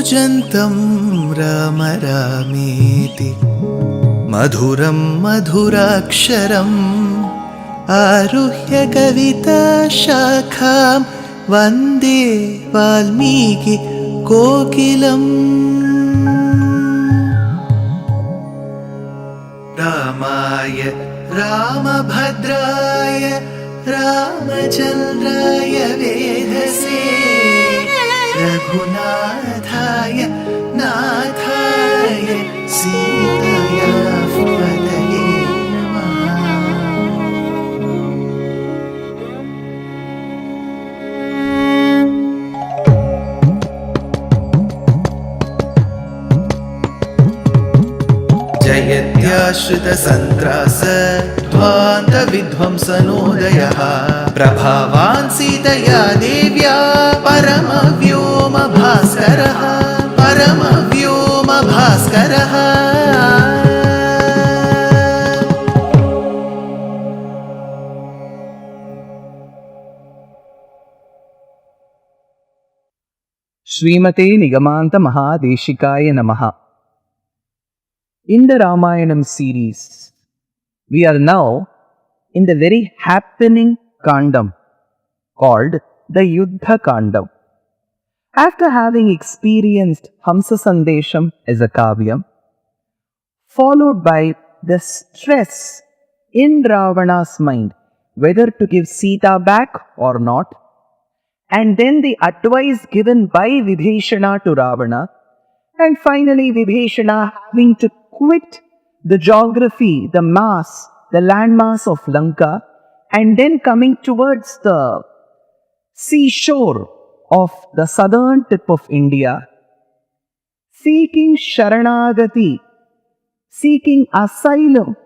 कूजन्तं राम रामेति मधुरं मधुराक्षरम् आरुह्य कविताशाखां वन्दे वाल्मीकि कोकिलम्। रामाय रामभद्राय रामचन्द्राय वेधसे रघुनाथाय नाथाय सीताया पतये नमः। जयत्याश्रितसन्त्रास ध्वान्तविध्वंसनोदयः प्रभावान् सीतया देव्या परमव्योमभास्करः परमव्योमभास्करः। श्रीमते निगमान्त महादेशिकाय नमः. In the Ramayana series, we are now in the very happening Kandam called the Yuddha Kandam. After having experienced Hamsa Sandesham as a kavyam, followed by the stress in Ravana's mind whether to give Sita back or not, and then the advice given by Vibhishana to Ravana, and finally Vibhishana having to quit the geography, the mass, the landmass of Lanka, and then coming towards the seashore of the southern tip of India, seeking sharanagati, seeking asylum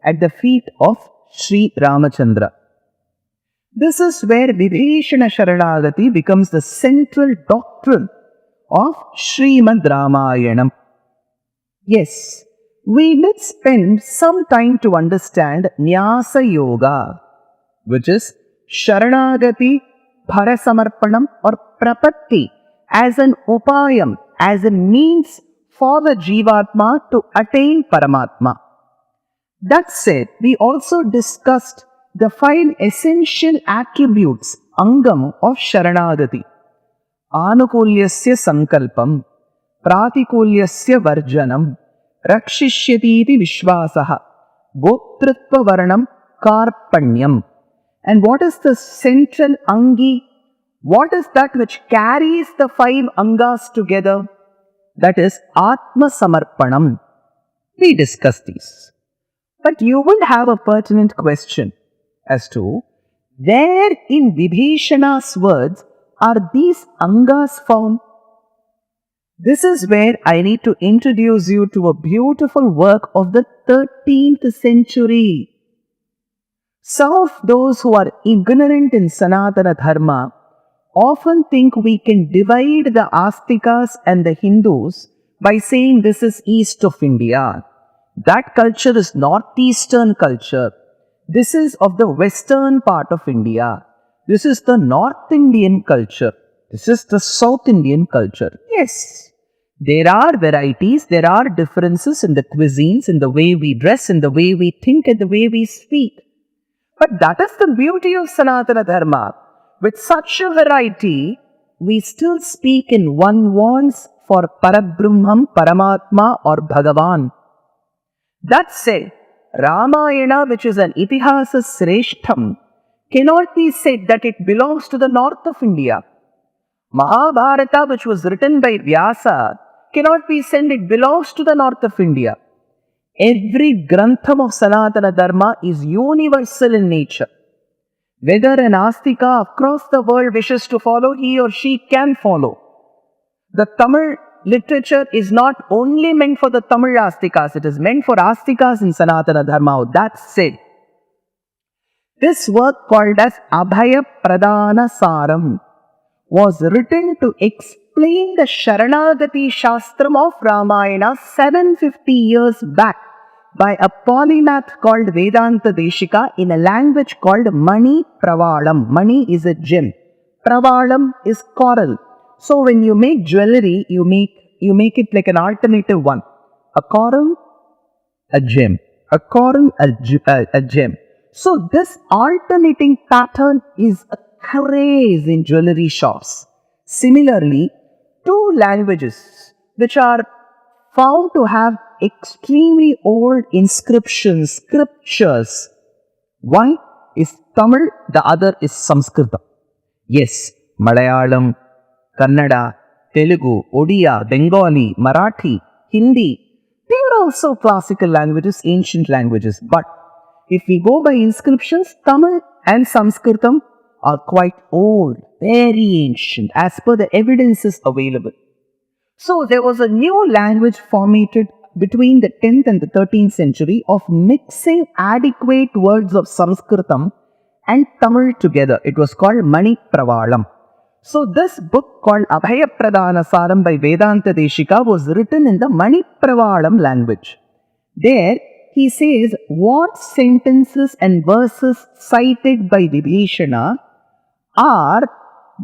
at the feet of Sri Ramachandra. This is where Vibhishana Sharanagati becomes the central doctrine of Srimad Ramayanam. Yes, we did spend some time to understand Nyasa Yoga, which is Sharanagati, Bharasamarpanam or Prapatti as an upayam, as a means for the Jivatma to attain Paramatma. That said, we also discussed the 5 essential attributes, Angam, of Sharanagati. Anukulyasya sankalpam, pratikulyasya varjanam, rakshishyatiti vishvasaha, gotritva varnam karpanyam. And what is the central Angi? What is that which carries the 5 Angas together? That is Atma Samarpanam. We discussed these. But you will have a pertinent question as to where in Vibhishana's words are these Angas found? This is where I need to introduce you to a beautiful work of the 13th century. Some of those who are ignorant in Sanatana Dharma often think we can divide the Astikas and the Hindus by saying this is east of India. That culture is northeastern culture. This is of the western part of India. This is the North Indian culture. This is the South Indian culture. Yes, there are varieties, there are differences in the cuisines, in the way we dress, in the way we think, and the way we speak. But that is the beauty of Sanatana Dharma. With such a variety, we still speak in one voice for Parabrahmam, Paramatma or Bhagavan. That said, Ramayana, which is an Itihasa Sreshtham, cannot be said that it belongs to the north of India. Mahabharata, which was written by Vyasa, cannot be said it belongs to the north of India. Every Grantham of Sanatana Dharma is universal in nature. Whether an Astika across the world wishes to follow, he or she can follow. The Tamil literature is not only meant for the Tamil Astikas, it is meant for Astikas in Sanatana Dharma. That said, this work called as Abhaya Pradana Saram was written to explain the Sharanagati Shastram of Ramayana 750 years back by a polymath called Vedanta Deshika in a language called Mani Pravalam. Mani is a gem. Pravalam is coral. So when you make jewelry, you make you make it like an alternative one. A coral, a gem. A coral, a gem. So this alternating pattern is a craze in jewelry shops. Similarly, two languages which are found to have extremely old inscriptions, scriptures. One is Tamil, the other is Sanskritam. Yes, Malayalam, Kannada, Telugu, Odia, Bengali, Marathi, Hindi, they are also classical languages, ancient languages. But if we go by inscriptions, Tamil and Sanskritam are quite old, very ancient, as per the evidences available. So there was a new language formated between the 10th and the 13th century of mixing adequate words of Sanskritam and Tamil together. It was called Mani Pravalam. So this book called Abhaya Pradana Saram by Vedanta Deshika was written in the Mani Pravalam language. There he says what sentences and verses cited by Vibhishana are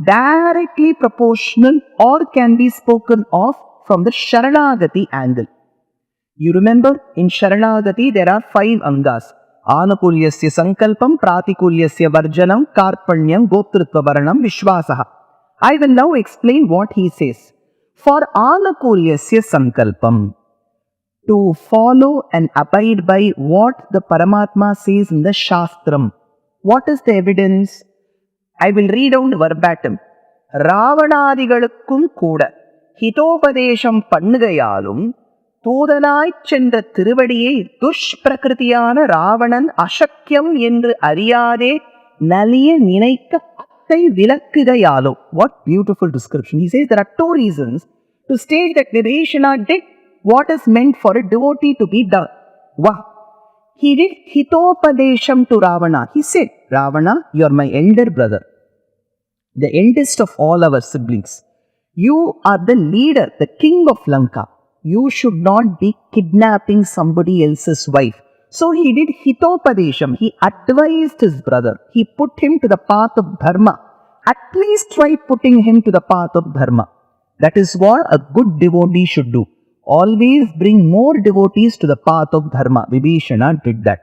directly proportional or can be spoken of from the sharanagati angle. You remember in sharanagati there are 5 angas. Anukulyasya sankalpam, pratikulyasya varjanam, karpanyam, goptritva varanam, vishvasaha. I will now explain what he says. For anukulyasya sankalpam, to follow and abide by what the Paramatma says in the Shastram. What is the evidence? I will read out verbatim. Ravanadigalukkum kuda hitopadesham pannugayalum தூதனாய்ச் சென்ற திருவடியை துஷ்பிரகிருதியான ராவணன் அசக்கியம் என்று அறியாதே நலிய நினைக்க அத்தை விலக்குகையாலோ. What beautiful description. He says there are 2 reasons to state that Vibhishana did what is meant for a devotee to be done. One, he did hitopadesham to Ravana. He said, Ravana, you are my elder brother, the eldest of all our siblings. You are the leader, the king of Lanka. You should not be kidnapping somebody else's wife. So he did hitopadesham. He advised his brother. He put him to the path of dharma. At least try putting him to the path of dharma. That is what a good devotee should do. Always bring more devotees to the path of dharma. Vibhishana did that.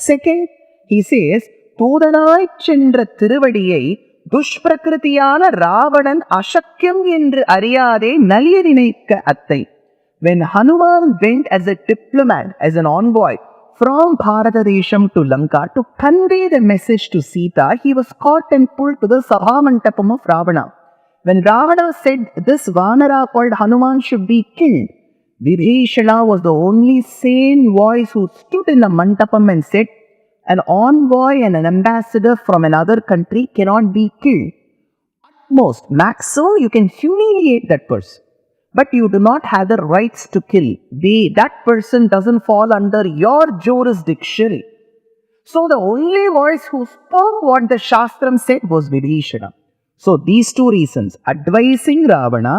Second, he says, தூதனாய்ச் சென்ற திருவடியை துஷ்பிரகிருதியான ராவணன் அசக்கியம் என்று அறியாதே நலிய நினைக்க அத்தை. When Hanuman went as a diplomat, as an envoy from Bharatadesham to Lanka to convey the message to Sita, he was caught and pulled to the Sabhamantapam of Ravana. When Ravana said this Vanara called Hanuman should be killed, Vibhishana was the only sane voice who stood in the Mantapam and said, an envoy and an ambassador from another country cannot be killed. At most, maximum, you can humiliate that person. But you do not have the rights to kill. That person doesn't fall under your jurisdiction. So the only voice who spoke what the Shastram said was Vibhishana. So these 2 reasons, advising Ravana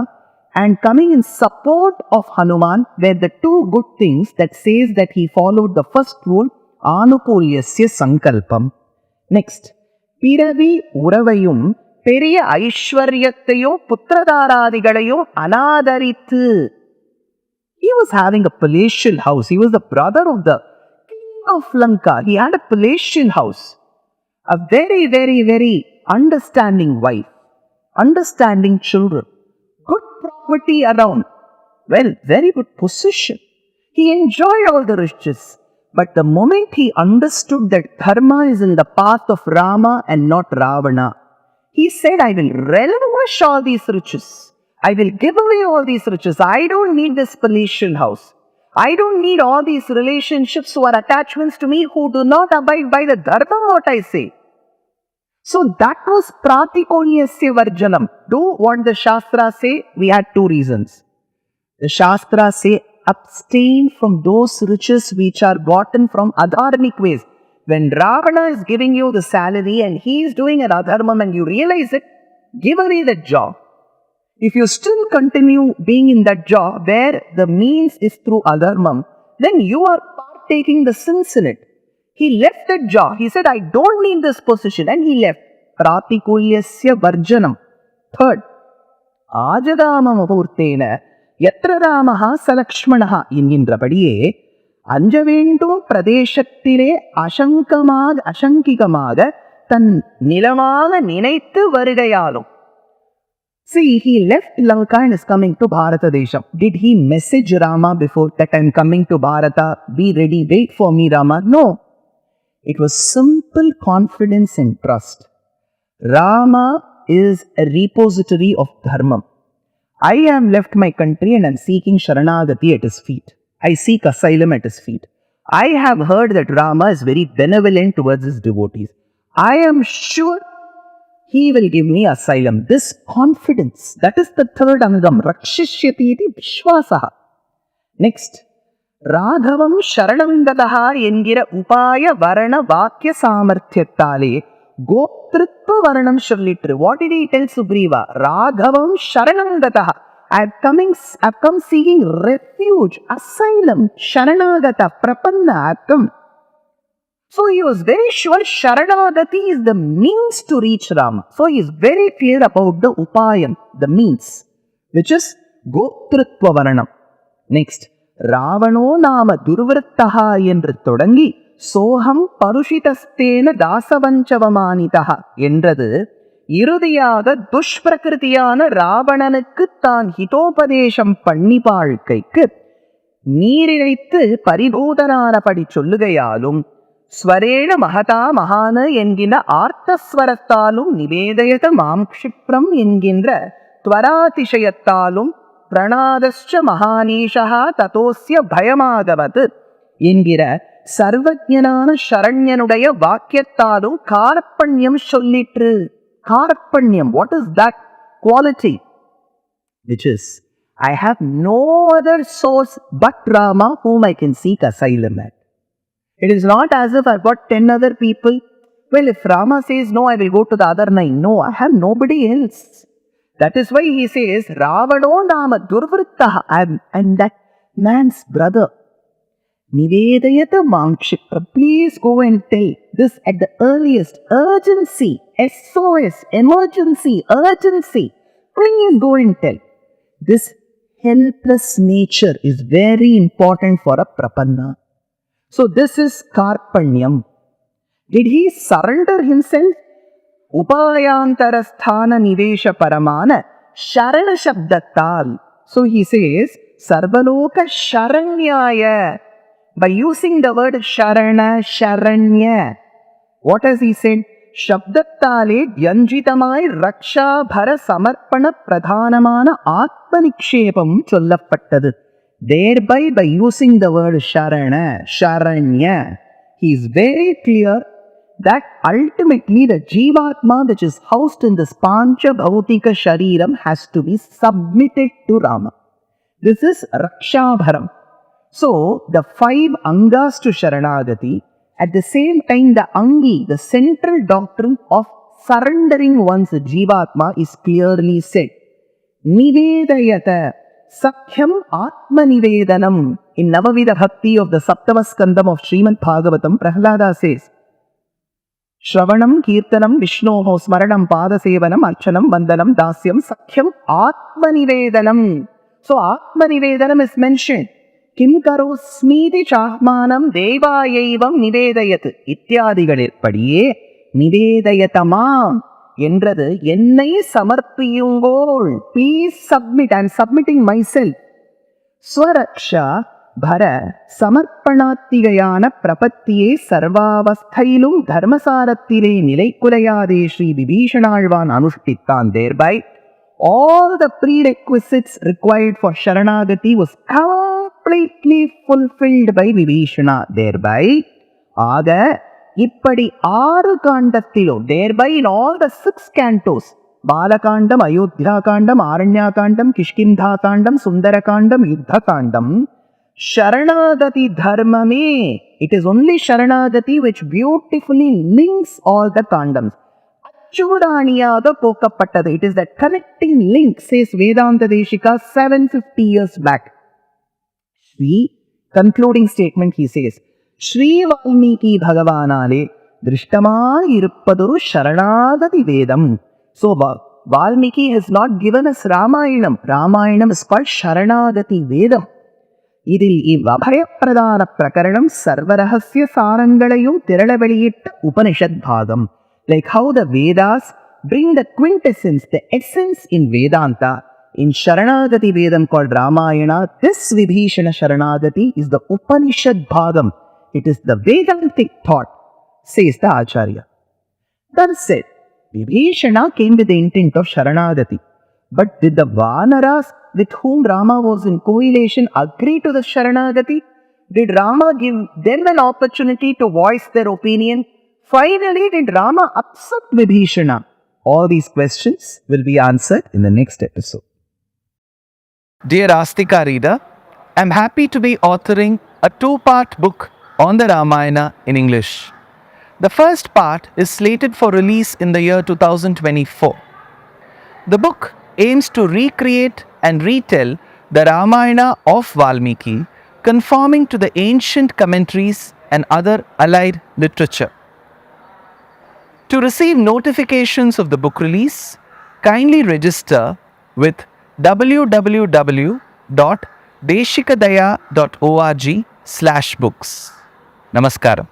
and coming in support of Hanuman, were the 2 good things that says that he followed the first rule, Anukulyasya sankalpam. Next, Piravi Uravayum பெரிய ஐஸ்வர்யத்தையோ புத்திரதாராதிகளையோ அநாதரித்து. He was having a palatial house. He was the brother of the king of Lanka. He had a palatial house. A very, very, very understanding wife. Understanding children. Good property around. Well, very good position. He enjoyed all the riches. But the moment he understood that dharma is in the path of Rama and not Ravana, he said, I will relinquish all these riches. I will give away all these riches. I don't need this palatial house. I don't need all these relationships who are attachments to me who do not abide by the dharma, what I say. So that was pratikulyasya varjanam. Do what the Shastras say. We had 2 reasons. The Shastras say, abstain from those riches which are gotten from adharmic ways. When Ravana is giving you the salary and he is doing an adharmam and you realize it, give away that job. If you still continue being in that job where the means is through adharmam, then you are partaking the sins in it. He left that job. He said, I don't need this position, and he left. Pratikulyasya varjanam. Third, ajagama mahurtena யத்ர ராமஹா சலக்ஷ்மணஹா என்கின்றபடியே அஞ்ச வேண்டும் பிரதேசத்திலே அசங்கிகமாக தன் நிலமாக நினைத்து வருகையாலும். See, he left Lanka and is coming to Bharata Desham. Did he message Rama before that I'm coming to Bharata? Be ready, wait for me, Rama. No. It was simple confidence and trust. Rama is a repository of dharma. I have left my country and I'm seeking sharanagati at his feet. I seek asylum at his feet. I have heard that Rama is very benevolent towards his devotees. I am sure he will give me asylum. This confidence, that is the third angam. Rakshishyati iti vishwasaha. Next, Raghavam sharanangataha engira upaya varana vakya samarthyatale gopritva varanam sollitru. What did he tell Sugriva? Raghavam sharanangataha. I have come seeking refuge, asylum, sharanagata, prapanna. I have come. So he was very sure sharanagati is the means to reach Rama. So he is very clear about the upayam, the means, which is gopritva varanam. Next, Ravano nama durvrittaha என்று தொடங்கி சோகம் பருஷிதஸ்தேன தாசவஞ்சவமானிதா என்றது இறுதியாக துஷ்பிரகிருதியான ராவணனுக்கு தான் ஹிதோபதேசம் பண்ணி வாழ்க்கைக்கு நீரிழைத்து பரிபூதனானபடி சொல்லுகையாலும் ஸ்வரேண மகதா மகான என்கின்ற ஆர்த்தஸ்வரத்தாலும் நிவேதயத மாம் க்ஷிப்ரம் என்கின்ற துவராதிசயத்தாலும் பிரணாதஸ்ச மகானீஷா ததோஸ்ய பயமாகவது என்கிற சர்வஜனான சரண்யனுடைய வாக்கியத்தாலும் கார்பண்யம் சொல்லிற்று. கார்பண்யம், what is that quality? Which is, I have no other source but Rama whom I can seek asylum at. It is not as if I've got 10 other people. Well, if Rama says no, I will go to the other 9. No, I have nobody else. That is why he says, Ravano nama durvrittaha. I'm that man's brother. Nivedayata Mankshipra. Please go and tell this at the earliest. Urgency. SOS. Emergency. Urgency. Please go and tell. This helpless nature is very important for a prapanna. So this is Karpanyam. Did he surrender himself? Upayantarasthana nivesha paramana sharana shabdatal. So he says, Sarvaloka sharanyaya. By using the word sharana, sharanya. What has he said? Shabdattale dhyanjitamai raksha bhara samarpana pradhanamana atmanikshepam sollapattadu. Thereby, by using the word sharana, sharanya, he is very clear that ultimately the jivatma which is housed in this pancha bhautika shariram has to be submitted to Rama. This is rakshabharam. So, the 5 angas to sharanagati, at the same time the angi, the central doctrine of surrendering one's jivatma is clearly said. Nivedayata Sakhyam Atmanivedanam. In Navavida Bhakti of the Saptama Skandam of Srimad Bhagavatam, Prahlada says, Shravanam, Kirtanam, Vishnoho, Smaranam, Padasevanam, Archanam, Vandanam, Dasyam, Sakhyam Atmanivedanam. So Atmanivedanam is mentioned. Kim karo smiti chahmanam devayaivam nivedayat. இத்தியாதிகளிற்படியே நிவேதயதமாம் என்றது என்னை சமர்ப்பியுங்கோள். Please submit. I am submitting myself. ஸ்வரக்ஷா பர சமர்ப்பணாத்திகையான பிரபத்தியே சர்வாவஸ்தையிலும் தர்மசாரத்திலே நிலைக்குலையாதே Sri விபீஷணாழ்வான் அனுஷ்டித்தான். Thereby, all the prerequisites required for sharanagati was completely fulfilled by Vibhishana. Thereby, ஆக இப்படி 6 காண்டத்திலும், thereby in all the 6 cantos, பாலகாண்டம், Ayodhya காண்டம், ஆரண்யா காண்டம், கிஷ்கிந்தா காண்டம், சுந்தர காண்டம், யுத்த காண்டம், sharanagati dharmame. It is only sharanagati which beautifully links all the kandams. Achudaniyaga pokappattathu. It is that connecting link, says Vedanta Deshika 750 years back. Shri, concluding statement, he says, Shri Valmiki Bhagavanale Drishtama Iruppaduru Sharanagati Vedam. So Valmiki has not given us Ramayanam. Ramayanam is called sharanagati Vedam. இதில் இவ்வபயப்பிரதான பிரகரணம் சர்வரகசிய சாரங்களையும் திரள வெளியிட்ட உபனிஷத் பாகம். Like how the Vedas bring the quintessence, the essence in Vedanta. In Sharanagati Vedam called Ramayana, this Vibhishana Sharanagati is the Upanishad Bhagam. It is the Vedantic thought, says the Acharya. That said, Vibhishana came with the intent of Sharanagati. But did the Vanaras with whom Rama was in coalition agree to the Sharanagati? Did Rama give them an opportunity to voice their opinion? Finally, did Rama accept Vibhishana? All these questions will be answered in the next episode. Dear Astika reader, I am happy to be authoring a 2-part book on the Ramayana in English. The first part is slated for release in the year 2024. The book aims to recreate and retell the Ramayana of Valmiki, conforming to the ancient commentaries and other allied literature. To receive notifications of the book release, kindly register with www.deshikadaya.org/books. Namaskaram.